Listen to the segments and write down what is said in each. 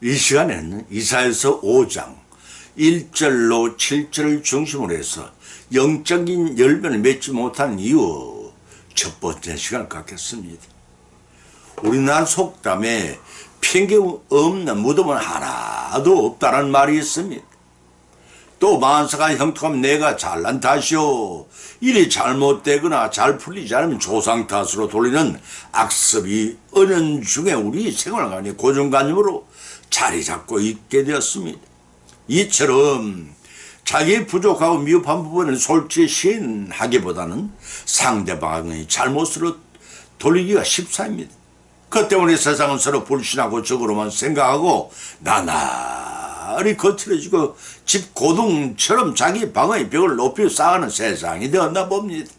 이 시간에는 이사야서 5장 1절로 7절을 중심으로 해서 영적인 열매를 맺지 못한 이유 첫 번째 시간을 갖겠습니다. 우리나라 속담에 편견 없는 무덤은 하나도 없다는 말이 있습니다. 또 만사가 형통하면 내가 잘난 탓이요, 일이 잘못되거나 잘 풀리지 않으면 조상 탓으로 돌리는 악습이 은연중에 우리 생활관의 고정관념으로 자리 잡고 있게 되었습니다. 이처럼 자기 부족하고 미흡한 부분을 솔직히 시인하기보다는 상대방의 잘못으로 돌리기가 쉽사입니다. 그 때문에 세상은 서로 불신하고 적으로만 생각하고 나날이 거칠어지고 집 고등처럼 자기 방의 벽을 높이 쌓아가는 세상이 되었나 봅니다.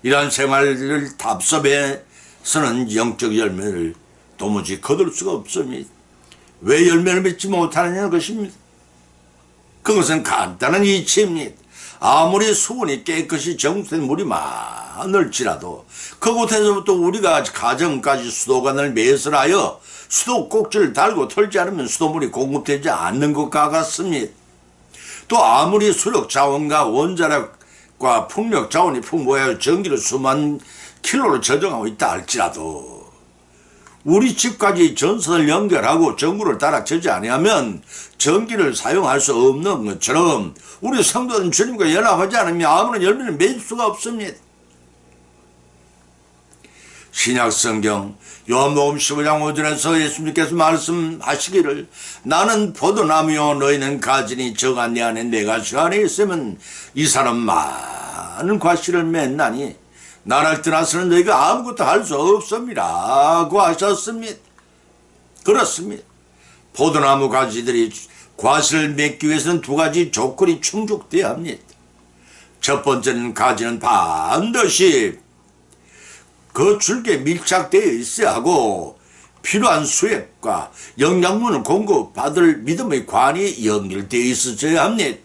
이러한 생활을 답습해서는 영적 열매를 도무지 거둘 수가 없습니다. 왜 열매를 맺지 못하느냐는 것입니다. 그것은 간단한 이치입니다. 아무리 수온이 깨끗이 정수된 물이 많을지라도 그곳에서부터 우리가 가정까지 수도관을 매설하여 수도꼭지를 달고 털지 않으면 수도물이 공급되지 않는 것과 같습니다. 또 아무리 수력 자원과 원자력과 풍력 자원이 풍부하여 전기를 수만 킬로로 저장하고 있다 할지라도 우리 집까지 전선을 연결하고 전구를 따라 쳐지 아니하면 전기를 사용할 수 없는 것처럼 우리 성도는 주님과 연합하지 않으면 아무런 열매를 맺을 수가 없습니다. 신약성경 요한복음 15장 5절에서 예수님께서 말씀하시기를 나는 포도나무요 너희는 가지니 저가 내 안에 내가 저 안에 있으면 이 사람 많은 과실을 맺나니 나를 떠나서는 너희가 아무것도 할 수 없습니다고 하셨습니다. 그렇습니다. 포도나무 가지들이 과실을 맺기 위해서는 두 가지 조건이 충족되어야 합니다. 첫 번째는 가지는 반드시 그 줄기에 밀착되어 있어야 하고 필요한 수액과 영양분을 공급받을 믿음의 관이 연결되어 있어야 합니다.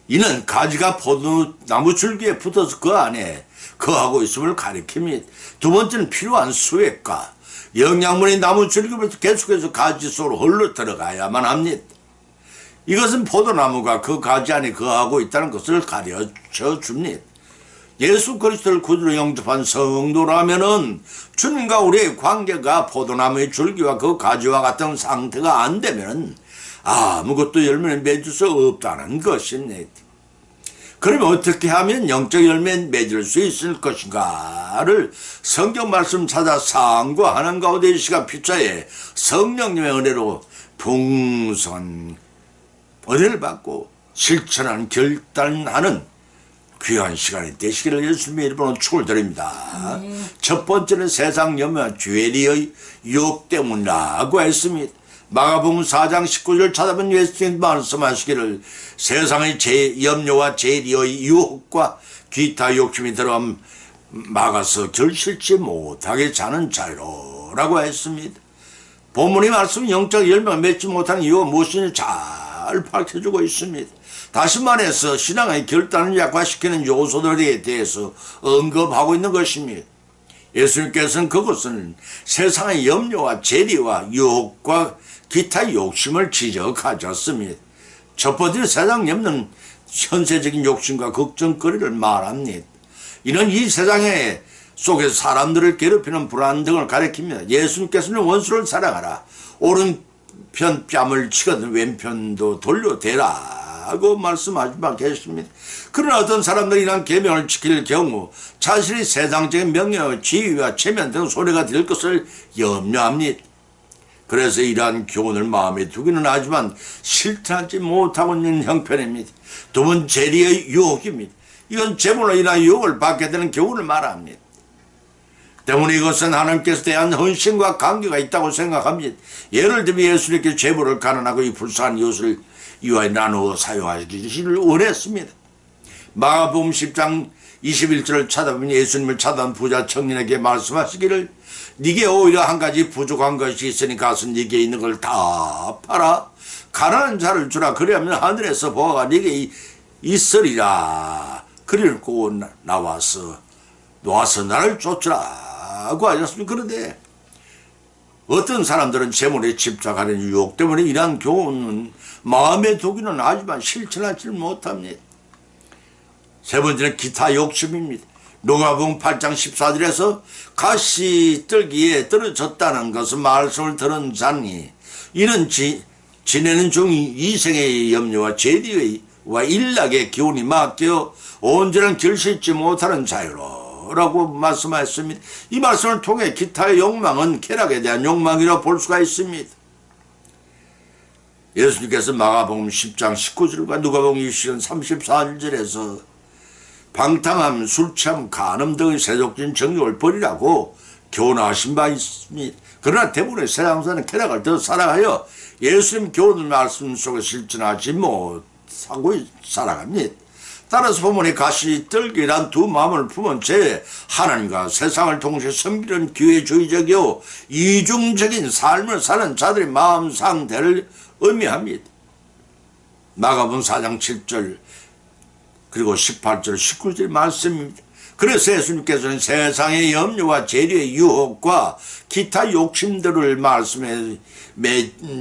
이는 가지가 포도나무 줄기에 붙어서 그 안에 거하고 있음을 가리킵니다. 두 번째는 필요한 수액과 영양분이 나무 줄기부터 계속해서 가지 속으로 흘러 들어가야만 합니다. 이것은 포도나무가 그 가지 안에 거하고 있다는 것을 가르쳐 줍니다. 예수 그리스도를 구주로 영접한 성도라면은 주님과 우리의 관계가 포도나무의 줄기와 그 가지와 같은 상태가 안 되면 아무것도 열매를 맺을 수 없다는 것입니다. 그러면 어떻게 하면 영적 열매를 맺을 수 있을 것인가를 성경 말씀 찾아 상고하는 가운데 이 시간 피차에 성령님의 은혜로 풍성한 은혜를 받고 실천하는 결단하는 귀한 시간이 되시기를 예수님의 이름으로 축원드립니다. 첫 번째는 세상 염려와 죄리의 유혹 때문이라고 했습니다. 마가복음 4장 19절 찾아본 예수님 말씀하시기를 세상의 염려와 죄리의 유혹과 기타 욕심이 들어가 막아서 결실치 못하게 자는 자유로라고 했습니다. 본문의 말씀 영적 열매를 맺지 못하는 이유가 무엇인지 잘 밝혀주고 있습니다. 다시 말해서 신앙의 결단을 약화시키는 요소들에 대해서 언급하고 있는 것입니다. 예수님께서는 그것은 세상의 염려와 재리와 유혹과 기타 욕심을 지적하셨습니다. 첫 번째 세상 염려는 현세적인 욕심과 걱정거리를 말합니다. 이는 이 세상에 속에서 사람들을 괴롭히는 불안 등을 가리킵니다. 예수님께서는 원수를 사랑하라, 오른편 뺨을 치거든 왼편도 돌려대라 하고 말씀하시고 계십니다. 그러나 어떤 사람들이 이런 계명을 지킬 경우 자신이 세상적인 명예와 지위와 체면 등 소리가 될 것을 염려합니다. 그래서 이러한 교훈을 마음에 두기는 하지만 실천하지 못하고 있는 형편입니다. 두 번 재리의 유혹입니다. 이건 재물로 인한 유혹을 받게 되는 교훈을 말합니다. 때문에 이것은 하나님께서 대한 헌신과 관계가 있다고 생각합니다. 예를 들면 예수님께서 재물을 가난하고 이 불쌍한 이웃을 이와 나누어 사용하시기를 원했습니다. 마가복음 10장 21절을 찾아보면 예수님을 찾아온 부자 청년에게 말씀하시기를 네게 오히려 한 가지 부족한 것이 있으니 가서 네게 있는 걸 다 팔아 가난한 자를 주라. 그리하면 하늘에서 보아가 네게 있으리라. 그리고 나와서 나를 쫓으라고 하셨습니다. 그런데 어떤 사람들은 재물에 집착하는 유혹 때문에 이러한 교훈은 마음에 두기는 하지만 실천하지 못합니다. 세 번째는 기타 욕심입니다. 누가복음 8장 14절에서 가시떨기에 떨어졌다는 것은 말씀을 들은 자니 이는 지내는 중이 이생의 염려와 재리와 일락의 기운이 막혀 온전한 결실지 못하는 자유로 라고 말씀하였습니다. 이 말씀을 통해 기타의 욕망은 쾌락에 대한 욕망이라고 볼 수가 있습니다. 예수님께서 마가복음 10장 19절과 누가복음 20장 34절에서 방탕함, 술취함, 간음 등의 세속적인 정욕을 버리라고 교훈하신 바 있습니다. 그러나 대부분의 세상 사람은 쾌락을 더 사랑하여 예수님 교훈 말씀 속에 실천하지 못하고 살아갑니다. 따라서 본문에 가시떨기란 두 마음을 품은 채 하나님과 세상을 동시에 섬기는 기회주의적이요 이중적인 삶을 사는 자들의 마음 상태를 의미합니다. 마가복음 4장 7절 그리고 18절 19절 말씀입니다. 그래서 예수님께서는 세상의 염려와 재료의 유혹과 기타 욕심들을 말씀에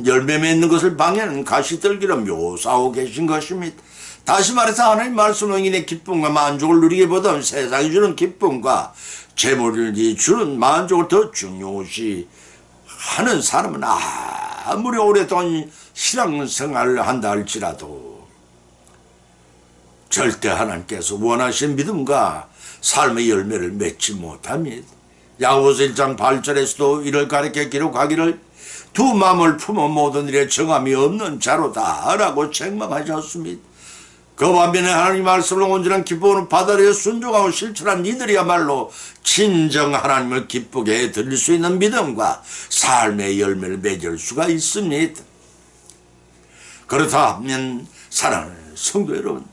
열매 맺는 것을 방해하는 가시떨기로 묘사하고 계신 것입니다. 다시 말해서 하나님 말씀 응인의 기쁨과 만족을 누리기보다는 세상이 주는 기쁨과 재물이 주는 만족을 더 중요시 하는 사람은 아무리 오랫동안 신앙생활을 한다 할지라도 절대 하나님께서 원하시는 믿음과 삶의 열매를 맺지 못합니다. 야고보서 1장 8절에서도 이를 가리켜 기록하기를 두 마음을 품어 모든 일에 정함이 없는 자로다 라고 책망하셨습니다. 그 반면에 하나님 말씀을 온전한 기쁨으로 받아들여 순종하고 실천한 이들이야말로 진정 하나님을 기쁘게 드릴 수 있는 믿음과 삶의 열매를 맺을 수가 있습니다. 그렇다 하면 사랑하는 성도 여러분,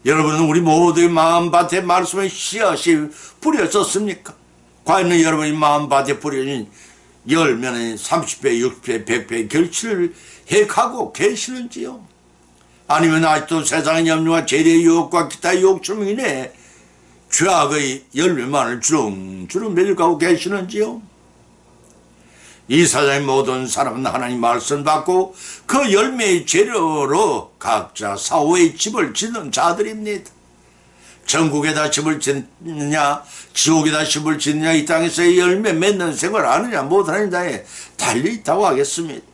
여러분은 우리 모두의 마음밭에 말씀의 씨앗이 뿌려졌습니까? 과연 여러분의 마음밭에 뿌려진 열매는 30배, 60배, 100배 결실을 해가고 계시는지요? 아니면 아직도 세상의 염려와 재리의 유혹과 기타 욕심으로 인해 죄악의 열매만을 주렁주렁 맺어가고 계시는지요? 이 세상의 모든 사람은 하나님 말씀 받고 그 열매의 재료로 각자 사후의 집을 짓는 자들입니다. 천국에다 집을 짓느냐 지옥에다 집을 짓느냐 이 땅에서의 열매 맺는 생활을 하느냐 못하느냐에 달려있다고 하겠습니다.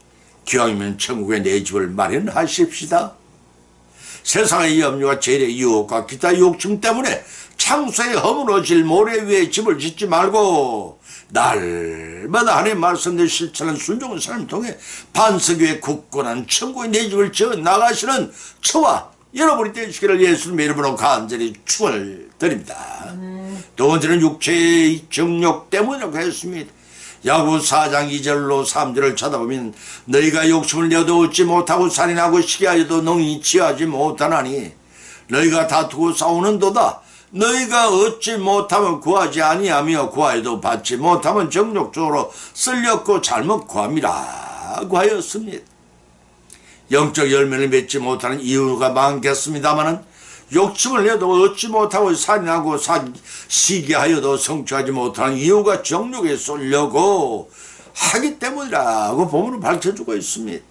기왕이면 천국에 내 집을 마련하십시다. 세상의 염려와 재리의 유혹과 기타 욕심 때문에 창수에 허물어질 모래 위에 집을 짓지 말고 날마다 하나님의 말씀을 실천하는 순종한 삶을 통해 반석 위에 굳건한 천국의 내 집을 지어 나가시는 저와 여러분이 되시기를 예수님의 이름으로 간절히 축원을 드립니다. 두 번째는 육체의 정욕 때문이라고 했습니다. 야고보서 4장 2절로 3절을 쳐다보면 너희가 욕심을 내어도 얻지 못하고 살인하고 시기하여도 능히 취하지 못하나니 너희가 다투고 싸우는도다. 너희가 얻지 못하면 구하지 아니하며 구하여도 받지 못하면 정욕적으로 쓸렸고 잘못 구함이라고 하였습니다. 영적 열매를 맺지 못하는 이유가 많겠습니다마는 욕심을 내도 얻지 못하고 살인하고 시기하여도 성취하지 못하는 이유가 정욕에 쏠려고 하기 때문이라고 본문을 밝혀주고 있습니다.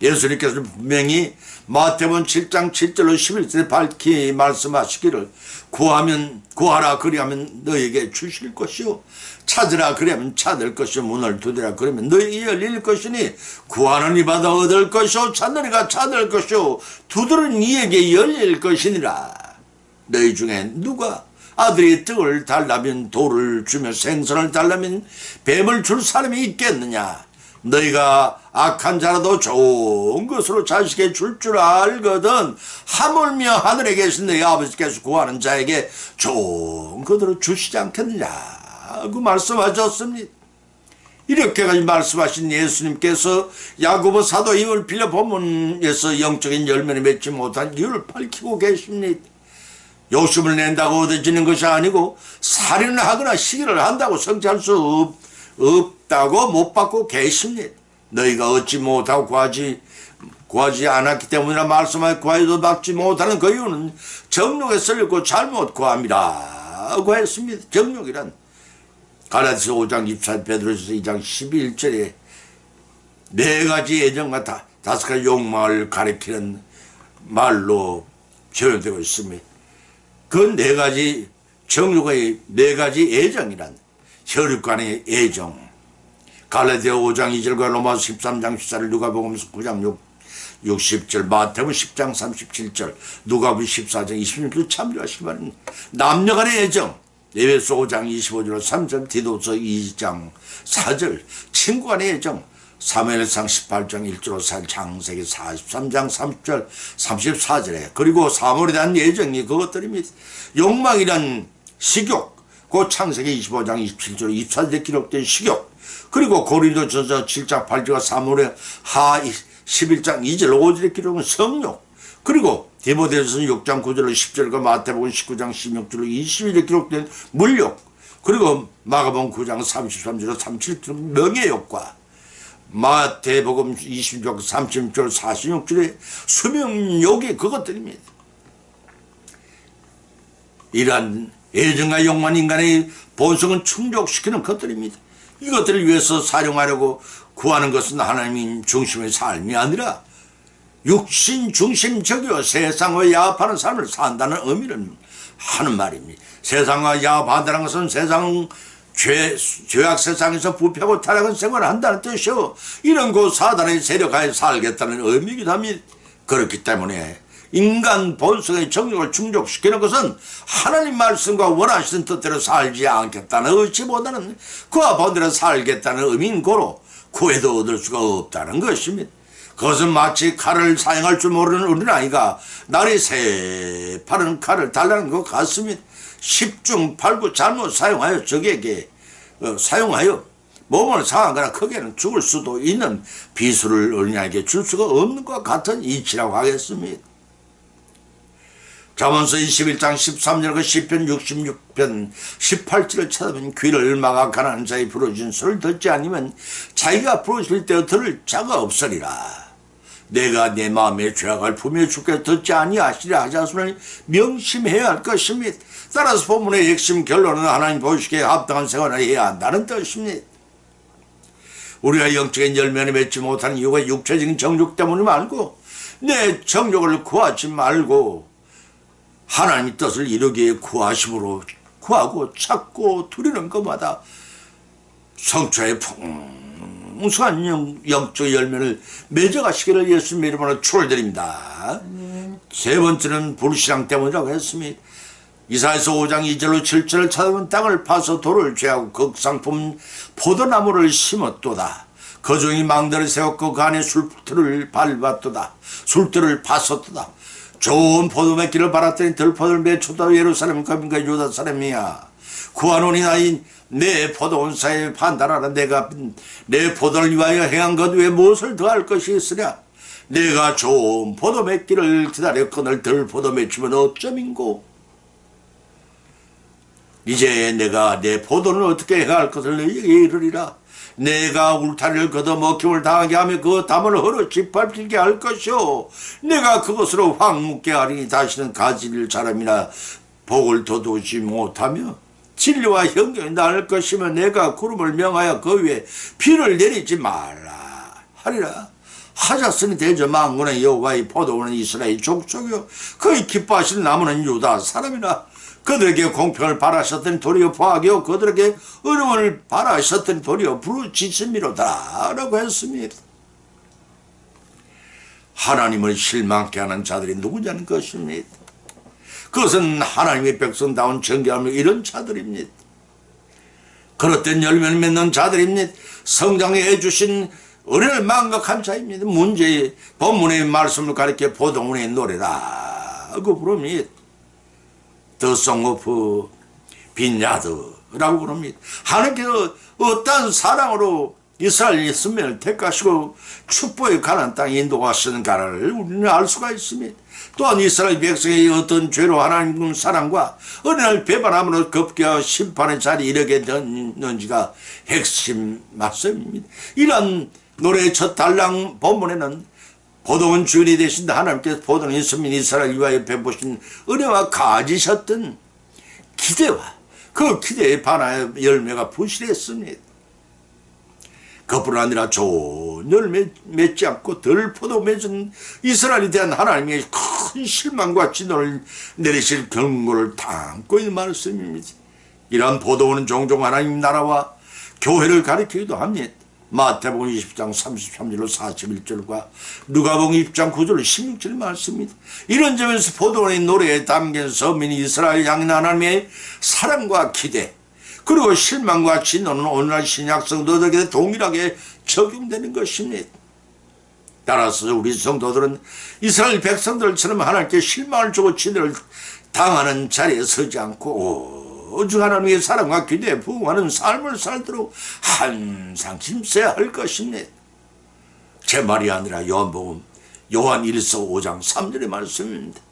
예수님께서는 분명히 마태복음 7장 7절로 11절에 밝히 말씀하시기를 구하라 그리하면 너에게 주실 것이요 찾으라 그리하면 찾을 것이요 문을 두드리라 그러면 너에게 열릴 것이니 구하는 이마다 얻을 것이요 찾는 이가 찾을 것이요 두드리는 이에게 열릴 것이니라. 너희 중에 누가 아들이 떡을 달라면 돌을 주며 생선을 달라면 뱀을 줄 사람이 있겠느냐. 너희가 악한 자라도 좋은 것으로 자식에게 줄 줄 알거든 하물며 하늘에 계신 너희 아버지께서 구하는 자에게 좋은 것으로 주시지 않겠느냐고 말씀하셨습니다. 이렇게까지 말씀하신 예수님께서 야고보 사도 힘을 빌려 본문에서 영적인 열매를 맺지 못한 이유를 밝히고 계십니다. 욕심을 낸다고 얻어지는 것이 아니고 살인을 하거나 시기를 한다고 성취할 수 없다고 못 받고 계십니다. 너희가 얻지 못하고 구하지 않았기 때문이라 말씀하여 구하여도 받지 못하는 그 이유는 정욕에 쏠렸고 잘못 구함이라고 했습니다. 정욕이란 갈라디아서 5장 24절, 베드로서 2장 11절에 네 가지 애정과 다섯 가지 욕망을 가리키는 말로 표현되고 있습니다. 그 네 가지 정욕의 네 가지 애정이란 혈육간의 애정, 갈라디아 5장 2절과 로마서 13장 14절, 누가복음 9장 60절, 마태복음 10장 37절, 누가복음 14장 26절 참조하시기 바랍니다. 남녀간의 애정, 에베소 5장 25절 3절, 디도서 2장 4절, 친구간의 애정, 사무엘상 18장 1절 4절, 창세기 43장 30절 34절에, 그리고 사물에 대한 애정이 그것들입니다. 욕망이란 식욕, 그 창세기 25장 27절 24절에 기록된 식욕, 그리고 고린도전서 7장 8절과 사무엘 하 11장 2절 5절에 기록된 성욕, 그리고 디모데전서 6장 9절로 10절과 마태복음 19장 16절로 20절에 기록된 물욕, 그리고 마가복음 9장 33절로 37절 명예욕과 마태복음 26장 36절 46절의 수명욕이 그것들입니다. 이러한 애정과 욕망, 인간의 본성은 충족시키는 것들입니다. 이것들을 위해서 사용하려고 구하는 것은 하나님 중심의 삶이 아니라 육신 중심적이요 세상과 야합하는 삶을 산다는 의미를 하는 말입니다. 세상과 야합한다는 것은 세상 죄악 세상에서 부패하고 타락한 생활을 한다는 뜻이요, 이런 그 사단의 세력하에 살겠다는 의미이기도 합니다. 그렇기 때문에 인간 본성의 정욕을 충족시키는 것은 하나님 말씀과 원하시는 뜻대로 살지 않겠다는 의지보다는 그와 본대로 살겠다는 의미인 고로 구해도 얻을 수가 없다는 것입니다. 그것은 마치 칼을 사용할 줄 모르는 어린아이가 날이 새파른 칼을 달라는 것 같습니다. 10중 8구 잘못 사용하여 적에게 사용하여 몸을 상하거나 크게는 죽을 수도 있는 비수를 어린아이에게 줄 수가 없는 것 같은 이치라고 하겠습니다. 잠언서 21장 13절과 시편 66편 18절을 찾아보면 귀를 막악하는 자의 부르짖은 소리를 듣지 않으면 자기가 부르실 때에 들을 자가 없으리라. 내가 내 마음의 죄악을 품에 주께 듣지 아니하시리라 하자손을 명심해야 할 것입니다. 따라서 본문의 핵심 결론은 하나님 보시기에 합당한 생활을 해야 한다는 뜻입니다. 우리가 영적인 열매를 맺지 못하는 이유가 육체적인 정욕 때문이 말고, 내 정욕을 구하지 말고 하나님의 뜻을 이루기에 구하심으로 구하고 찾고 두리는 것마다 성취의 풍성한 영적 열매를 맺어가시기를 예수님의 이름으로 축원드립니다. 세 번째는 불신앙 때문이라고 했습니다. 이사야서 5장 2절로 7절을 찾아보면 땅을 파서 돌을 죄하고 극상품 포도나무를 심었도다. 그 종이 망대를 세웠고 그 안에 술틀을 밟았도다. 술틀을 파섰도다. 좋은 포도맺기를 바랐더니 들포도를 맺혔다. 예루살렘 거민과 유다 사람이야, 구하노니 나인 내 포도원사에 판단하라. 내가 내 포도를 위하여 행한 것 외에 무엇을 더할 것이 있으랴. 내가 좋은 포도 맺기를 기다렸거늘 들포도 맺히면 어쩌민고. 이제 내가 내 포도는 어떻게 행할 것을 너희에게 이르리라. 내가 울타리를 걷어 먹힘을 당하게 하며 그 담을 헐어 짓밟히게 할 것이요, 내가 그것으로 황묻게 하리니 다시는 가지를 사람이나 복을 도두지 못하며 진리와 형경이 나을 것이며 내가 구름을 명하여 그 위에 비를 내리지 말라 하리라. 하셨으니 대저 만군의 여호와의 포도원은 이스라엘 족속이요 그의 기뻐하시는 나무는 유다 사람이라. 그들에게 공평을 바라셨더니 도리어 포하기요 그들에게 의로움을 바라셨더니 도리어 부르짖음이로다 라고 했습니다. 하나님을 실망케 하는 자들이 누구냐는 것입니다. 그것은 하나님의 백성다운 정결함을 이런 자들입니다. 그릇된 열매를 맺는 자들입니다. 성장해 주신 은혜를 망각한 자입니다. 문제의 본문의 말씀을 가리켜 보동문의 노래라고 부릅니다. The Song of 빈야드라고 부릅니다. 하나님께서 어떠한 사랑으로 이스라엘 선민을 택하시고 축복의 가나안 땅에 인도하시는가를 우리는 알 수가 있습니다. 또한 이스라엘 백성의 어떤 죄로 하나님 사랑과 은혜를 배반함으로 급기야 심판의 자리에 이르게 됐는지가 핵심 말씀입니다. 이런 노래의 첫 달랑 본문에는 포도원 주인이 되신 하나님께서 포도원 선민 이스라엘 위하여 베푸신 은혜와 가지셨던 기대와 그 기대에 반하여 열매가 부실했습니다. 그뿐 아니라 좋은 열매 맺지 않고 덜 포도 맺은 이스라엘에 대한 하나님의 큰 실망과 진노를 내리실 경고를 담고 있는 말씀입니다. 이러한 포도원은 종종 하나님 나라와 교회를 가리키기도 합니다. 마태복음 20장 33절로 41절과 누가복음 20장 9절로 16절 말씀입니다. 이런 점에서 포도원의 노래에 담긴 서민이 이스라엘 향한 하나님의 사랑과 기대 그리고 실망과 진노는 오늘날 신약 성도들에게 동일하게 적용되는 것입니다. 따라서 우리 성도들은 이스라엘 백성들처럼 하나님께 실망을 주고 진노를 당하는 자리에 서지 않고 오직 하나님의 사랑과 기대에 부응하는 삶을 살도록 항상 힘써야 할 것입니다. 제 말이 아니라 요한 1서 5장 3절의 말씀입니다.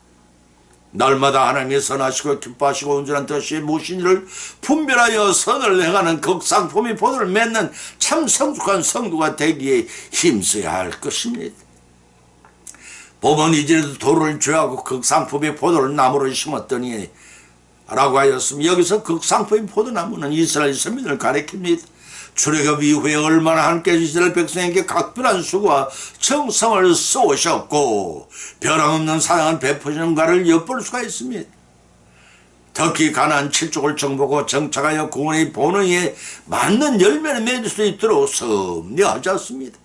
날마다 하나님의 선하시고 기뻐하시고 온전한 뜻이 무엇인 이를 분별하여 선을 행하는 극상품의 포도를 맺는 참 성숙한 성도가 되기에 힘써야 할 것입니다. 봄은 이제도 도를 죄하고 극상품의 포도를 나무로 심었더니 라고 하였으면 여기서 극상품의 포도나무는 이스라엘 선민을 가리킵니다. 출애굽 이후에 얼마나 하나님께서 이스라엘 백성에게 각별한 수고와 정성을 쏘셨고 변함없는 사랑을 베푸시는가를 엿볼 수가 있습니다. 특히 가나안 7족을 정복하고 정착하여 구원의 본의에 맞는 열매를 맺을 수 있도록 섭리하셨습니다.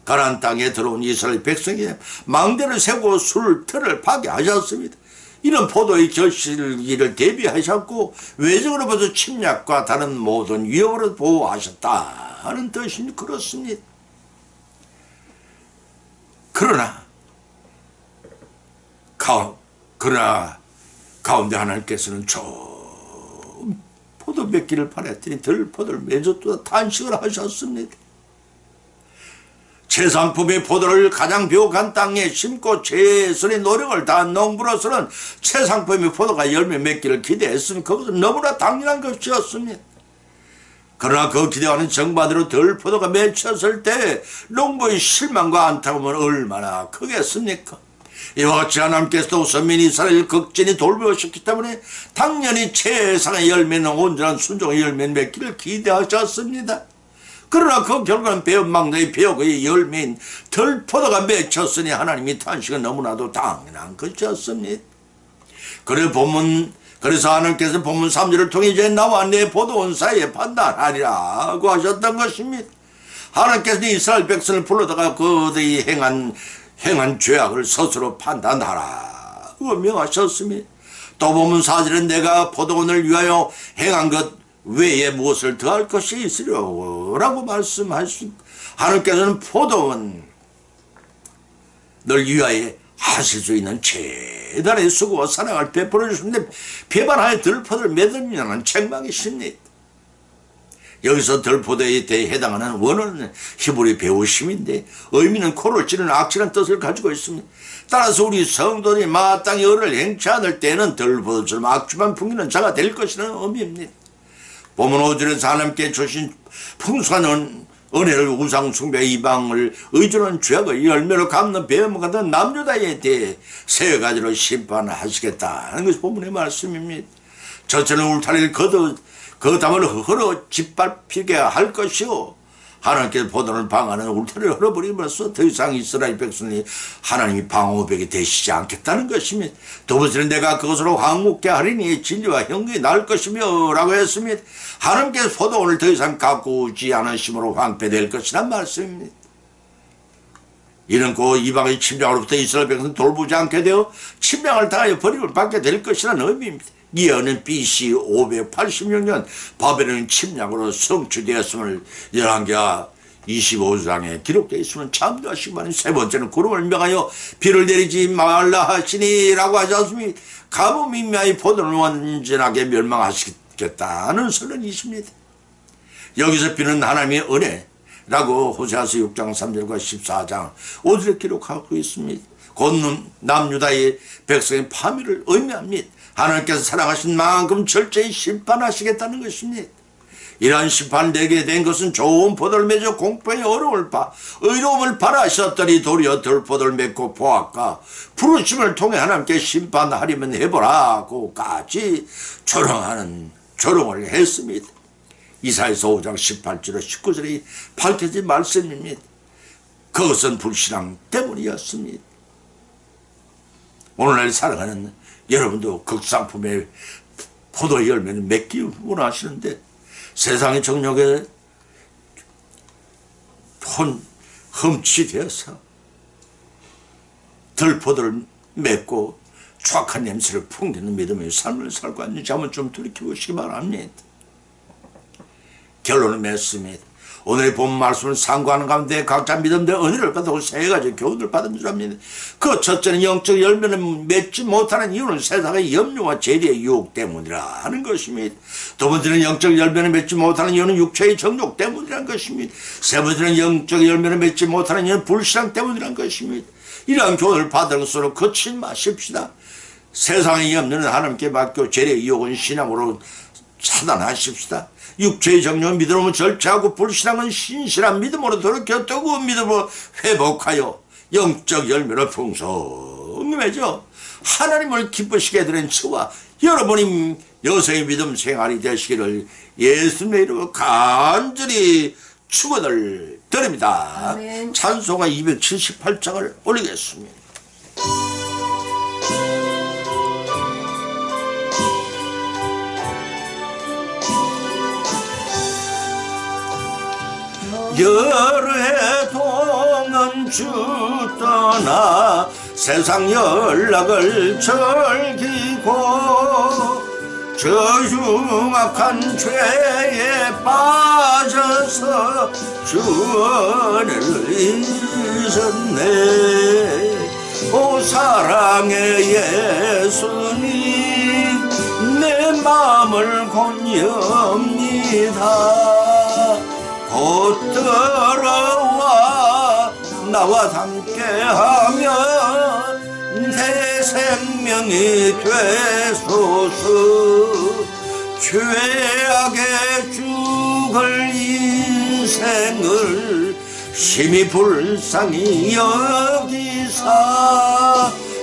가나안 땅에 들어온 이스라엘 백성이 망대를 세우고 술틀을 파괴하셨습니다. 이런 포도의 결실기를 대비하셨고 외적으로부터 침략과 다른 모든 위협으로 보호하셨다는 뜻이 그렇습니다. 그러나 가운데 하나님께서는 좀 포도 맺기를 바랬더니 덜 포도를 맺었다 탄식을 하셨습니다. 최상품의 포도를 가장 비옥한 땅에 심고 최선의 노력을 다한 농부로서는 최상품의 포도가 열매 맺기를 기대했으면 그것은 너무나 당연한 것이었습니다. 그러나 그 기대와는 정반대로 덜 포도가 맺혔을 때 농부의 실망과 안타까움은 얼마나 크겠습니까? 이와 같이 하나님께서도 선민 이스라엘 극진히 돌보셨기 때문에 당연히 최상의 열매는 온전한 순종의 열매 맺기를 기대하셨습니다. 그러나 그 결과는 배은망대의 배역의 열매인 덜포도가 맺혔으니 하나님이 탄식은 너무나도 당연한 것이었습니다. 그래서 하나님께서 본문 3절을 통해 이제 나와 내 포도원 사이에 판단하리라고 하셨던 것입니다. 하나님께서는 이스라엘 백성을 불러다가 그들이 행한 죄악을 스스로 판단하라고 명하셨습니다. 또 본문 4절은 내가 포도원을 위하여 행한 것 외에 무엇을 더할 것이 있으려고 말씀하시고 하나님께서는 포도원을 위하여 하실 수 있는 최단의 수고와 사랑을 베풀어 주시는데 배반하여 들포도를 맺으려는 책망이십니다. 여기서 들포도에 대해 해당하는 원어는 히브리 배우심인데 의미는 코를 찌르는 악질한 뜻을 가지고 있습니다. 따라서 우리 성도들이 마땅히 의를 행치 않을 때는 들포도처럼 악취만 풍기는 자가 될 것이라는 의미입니다. 본문 5절에서 하나님께 주신 풍성한 은혜를 우상 숭배 이방을 의존한 죄악의 열매로 갚는 배임 같은 남유다에 대해 세 가지로 심판하시겠다는 것이 본문의 말씀입니다. 저처럼 울타리를 그 담을 흘러 짓밟히게 할 것이요 하나님께서 포도를 방하는 울타리를 흘러버림으로써 더 이상 이스라엘 백성이 하나님이 방어벽이 되시지 않겠다는 것입니다. 두 번째는 내가 그것으로 황무케 하리니 진리와 형통이 나을 것이며 라고 했습니다. 하나님께서 포도원을 더 이상 가꾸지 않으심으로 황폐될 것이란 말씀입니다. 이는 그 이방의 침략으로부터 이스라엘 백성을 돌보지 않게 되어 침략을 당하여 버림을 받게 될 것이라는 의미입니다. 이어는 BC 586년 바벨론 침략으로 성취되었음을 열왕기하 25장에 기록되어 있으면 참조하시기 바랍니다. 세 번째는 구름을 명하여 비를 내리지 말라 하시니라고 하지 않습니까? 가뭄이 임하여 포도를 완전하게 멸망하시겠다는 선언이십니다. 여기서 비는 하나님의 은혜라고 호세아서 6장 3절과 14장 5절에 기록하고 있습니다. 곧 남유다의 백성의 파멸을 의미합니다. 하나님께서 사랑하신 만큼 철저히 심판하시겠다는 것입니다. 이러한 심판을 내게 된 것은 좋은 포도를 맺어 공포의 의로움을 바라셨더니 도리어 덜 포도를 맺고 보았까 부르심을 통해 하나님께 심판하리면 해보라고까지 조롱하는 조롱을 했습니다. 이사야서 5장 18절로 19절에 밝혀진 말씀입니다. 그것은 불신앙 때문이었습니다. 오늘날 살아가는 여러분도 극상품의 포도의 열매는 맺기 원하시는데 세상의 정욕에 흠치되어서 들포도를 맺고 추악한 냄새를 풍기는 믿음의 삶을 살고 있는지 한번 좀 돌이켜보시기 바랍니다. 결론은 맺습니다. 오늘의 본 말씀을 상고하는 가운데 각자 믿음대로 은혜를 받고 세 가지 교훈을 받은 줄 압니다. 그 첫째는 영적 열매는 맺지 못하는 이유는 세상의 염려와 재리의 유혹 때문이라 하는 것입니다. 두 번째는 영적 열매는 맺지 못하는 이유는 육체의 정욕 때문이라는 것입니다. 세 번째는 영적 열매는 맺지 못하는 이유는 불신앙 때문이라는 것입니다. 이러한 교훈을 받은 것으로 그치지 마십시다. 세상의 염려는 하나님께 맡겨 재리의 유혹은 신앙으로 차단하십시다. 육체의 정욕은 믿음으로 절제하고 불신앙은 신실한 믿음으로 돌이켜 뜨거운 믿음으로 회복하여 영적 열매로 풍성히 맺어 하나님을 기쁘시게 해드리는 저와 여러분이 여성의 믿음 생활이 되시기를 예수님의 이름으로 간절히 축원을 드립니다. 아멘. 찬송가 278장을 올리겠습니다. 여러 해 동안 주 떠나 세상 연락을 즐기고 저 흉악한 죄에 빠져서 주원을 잊었네. 오 사랑의 예수님 내 마음을 권유합니다. 곧 들어와 나와 함께하면 내 생명이 되소서. 죄악에 죽을 인생을 심히 불쌍히 여기사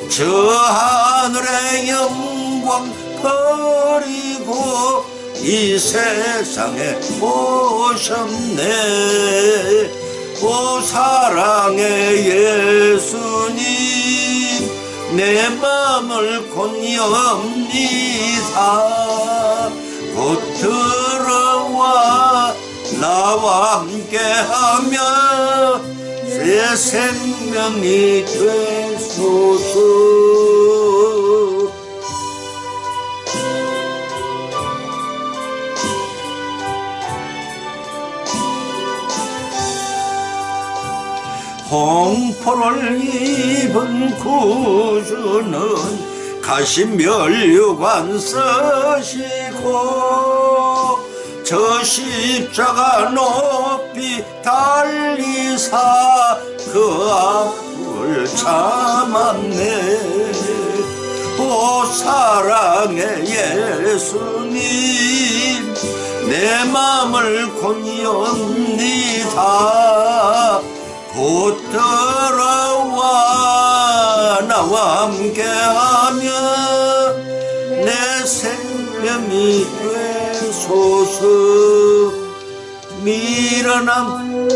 저 하늘의 영광 버리고 이 세상에 오셨네. 오 사랑의 예수님 내 마음을 권유합니다. 곧 들어와 나와 함께하며 새 생명이 되소서. 홍포를 입은 구주는 가신 면류관 쓰시고 저 십자가 높이 달리사 그 앞을 참았네. 오 사랑의 예수님 내 마음을 권유합니다. 곧 들어와 나와 함께하며 내 생명이 되소서. 미련한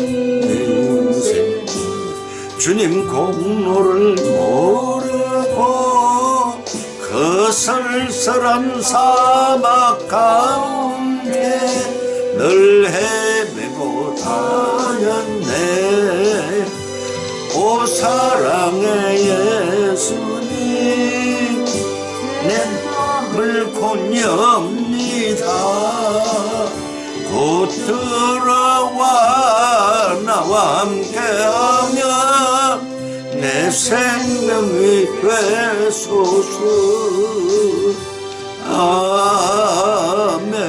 인생 주님 공로를 모르고 그 쓸쓸한 사막 가운데 늘 헤매고 다녔네. 오 사랑의 예수님 내 마음을 권유합니다. 곧 들어와 나와 함께하며 내 생명이 되소서. 아멘.